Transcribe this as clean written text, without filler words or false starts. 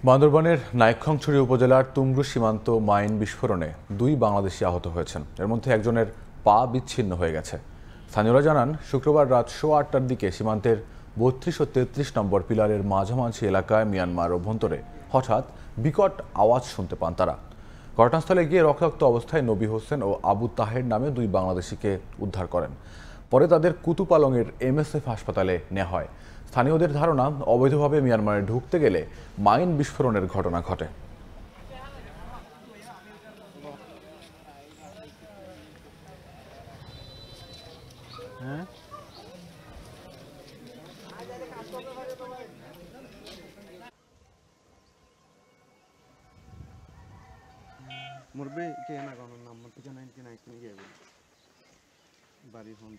বান্দরবানের নাইক্ষ্যংছড়ি উপজেলার তুমরু সীমান্ত মাইন বিস্ফোরণে 2 বাংলাদেশি আহত হয়েছেন। এর মধ্যে একজনের পা বিচ্ছিন্ন হয়ে গেছে। স্থানীয়রা জানান, শুক্রবার রাত 8:15টার দিকে সীমান্তের 32 ও 33 নম্বর পিলারের মাঝামাঝি এলাকায় মিয়ানমার অভ্যন্তরে হঠাৎ বিকট আওয়াজ শুনতে পান তারা। ঘটনাস্থলে গিয়ে রক্তাক্ত অবস্থায় নবী হোসেন ও আবু তাহের নামে 2 বাংলাদেশিকে উদ্ধার করেন। পরে তাদের কুতুপালংয়ের MSF হাসপাতালে নেওয়া হয়। স্থানীয়দের ধারণা, অবৈধভাবে মিয়ানমারে ঢুকতে গেলে মাইন বিস্ফোরণের ঘটনা ঘটে। মুরব্বী কে না কোনো নাম্বার থেকে 99 বাড়ি ফোন